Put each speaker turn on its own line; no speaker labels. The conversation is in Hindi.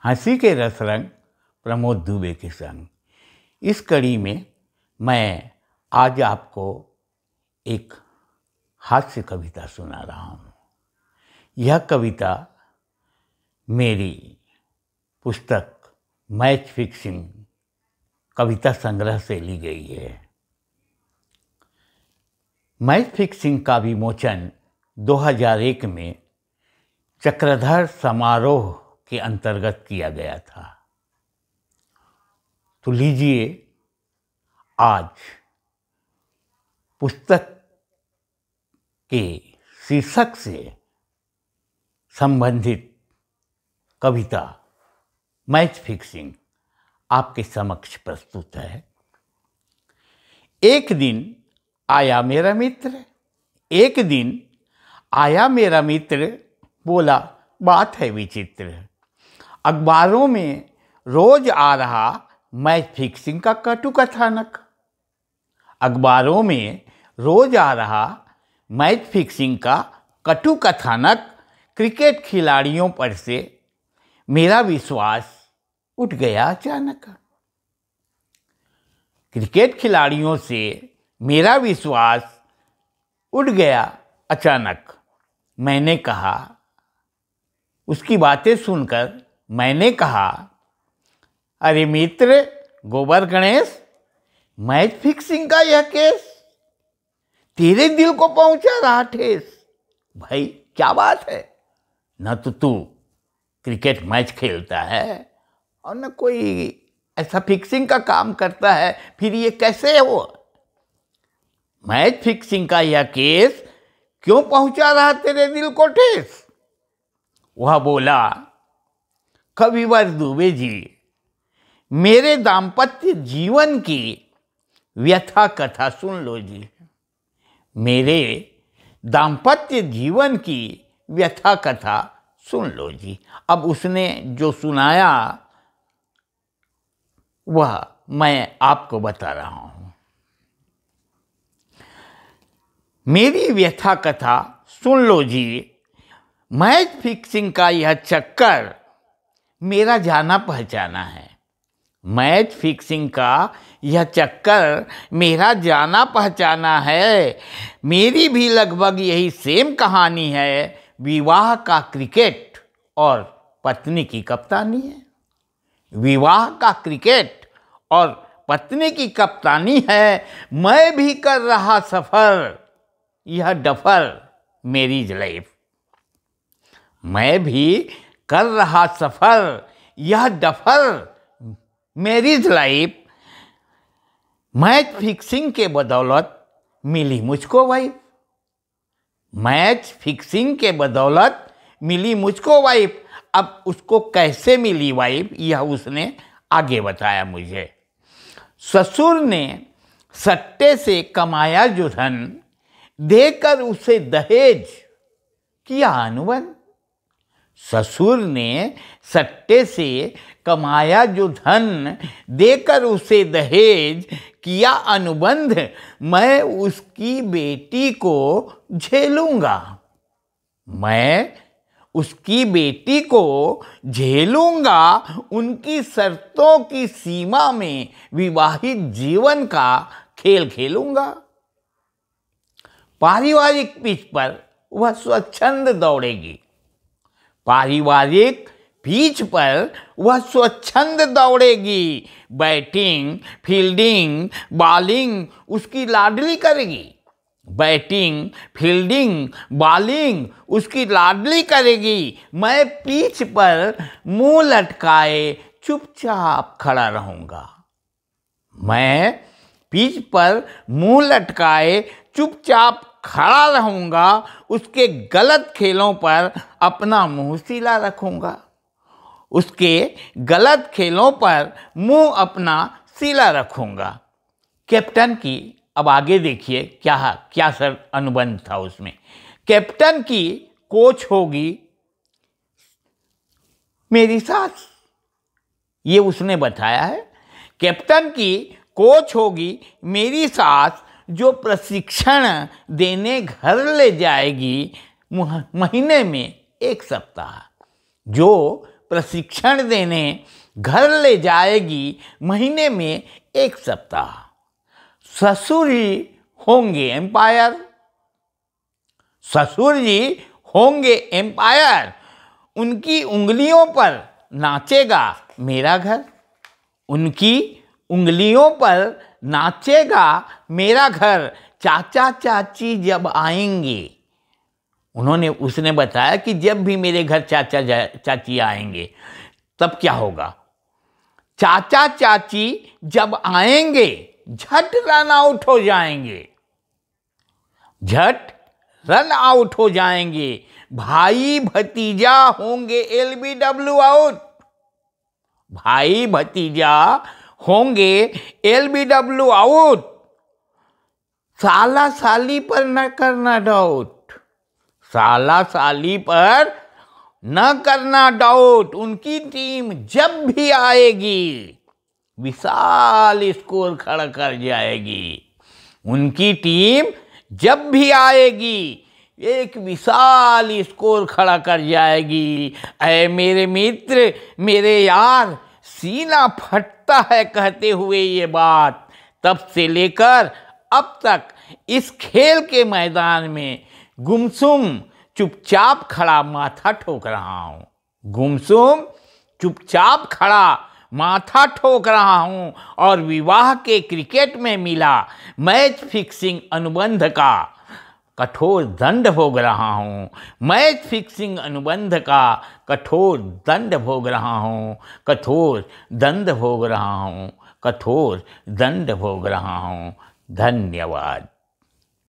हंसी के रस रंग प्रमोद दुबे के संग। इस कड़ी में मैं आज आपको एक हास्य कविता सुना रहा हूँ। यह कविता मेरी पुस्तक मैच फिक्सिंग कविता संग्रह से ली गई है। मैच फिक्सिंग का विमोचन 2001 में चक्रधर समारोह के अंतर्गत किया गया था। तो लीजिए आज पुस्तक के शीर्षक से संबंधित कविता मैच फिक्सिंग आपके समक्ष प्रस्तुत है। एक दिन आया मेरा मित्र, बोला बात है विचित्र। अखबारों में रोज आ रहा मैच फिक्सिंग का कटु कथानक। क्रिकेट खिलाड़ियों पर से मेरा विश्वास उठ गया अचानक। मैंने कहा, उसकी बातें सुनकर मैंने कहा, अरे मित्र गोबर गणेश, मैच फिक्सिंग का यह केस तेरे दिल को पहुंचा रहा ठेस। भाई क्या बात है, न तो तू क्रिकेट मैच खेलता है और न कोई ऐसा फिक्सिंग का काम करता है, फिर ये कैसे हो? मैच फिक्सिंग का यह केस क्यों पहुंचा रहा तेरे दिल को ठेस? वह बोला, कविवर दुबे जी, मेरे दाम्पत्य जीवन की व्यथा कथा सुन लो जी। मेरे दाम्पत्य जीवन की व्यथा कथा सुन लो जी। अब उसने जो सुनाया वह मैं आपको बता रहा हूं। मेरी व्यथा कथा सुन लो जी। मैच फिक्सिंग का यह चक्कर मेरा जाना पहचाना है। मैच फिक्सिंग का यह चक्कर मेरा जाना पहचाना है। मेरी भी लगभग यही सेम कहानी है। विवाह का क्रिकेट और पत्नी की कप्तानी है। मैं भी कर रहा सफर, यह डफर मेरी लाइफ। मैच फिक्सिंग के बदौलत मिली मुझको वाइफ। अब उसको कैसे मिली वाइफ यह उसने आगे बताया मुझे। ससुर ने सट्टे से कमाया जो धन, देकर उसे दहेज किया अनुबंध। ससुर ने सट्टे से कमाया जो धन, देकर उसे दहेज किया अनुबंध। मैं उसकी बेटी को झेलूंगा। उनकी शर्तों की सीमा में विवाहित जीवन का खेल खेलूंगा। पारिवारिक पिच पर वह स्वच्छंद दौड़ेगी। बैटिंग, फील्डिंग, बॉलिंग उसकी लाडली करेगी। मैं पिच पर मुंह लटकाए चुपचाप खड़ा रहूंगा। उसके गलत खेलों पर अपना मुंह सिला रखूंगा। कैप्टन की, अब आगे देखिए क्या सर अनुबंध था उसमें। कैप्टन की कोच होगी मेरी सास, ये उसने बताया है। कैप्टन की कोच होगी मेरी सास, जो प्रशिक्षण देने घर ले जाएगी महीने में 1 सप्ताह। प्रशिक्षण देने घर ले जाएगी महीने में 1 सप्ताह। ससुर जी होंगे एम्पायर, ससुर जी होंगे एम्पायर, उनकी उंगलियों पर नाचेगा मेरा घर, उनकी उंगलियों पर नाचेगा मेरा घर, चाचा चाची जब आएंगे। उसने बताया कि जब भी मेरे घर चाचा चाची आएंगे तब क्या होगा। चाचा चाची जब आएंगे झट रन आउट हो जाएंगे, झट रन आउट हो जाएंगे। भाई भतीजा होंगे LBW आउट, भाई भतीजा होंगे LBW आउट। साला साली पर न करना डाउट, साला साली पर न करना डाउट। उनकी टीम जब भी आएगी विशाल स्कोर खड़ा कर जाएगी, उनकी टीम जब भी आएगी एक विशाल स्कोर खड़ा कर जाएगी। ऐ मेरे मित्र, मेरे यार, सीना फटता है कहते हुए ये बात। तब से लेकर अब तक इस खेल के मैदान में गुमसुम चुपचाप खड़ा माथा ठोक रहा हूँ, गुमसुम चुपचाप खड़ा माथा ठोक रहा हूँ और विवाह के क्रिकेट में मिला मैच फिक्सिंग अनुबंध का कठोर दंड भोग रहा हूँ, मैच फिक्सिंग अनुबंध का कठोर दंड भोग रहा हूँ, कठोर दंड भोग रहा हूँ, कठोर दंड भोग रहा हूँ। धन्यवाद।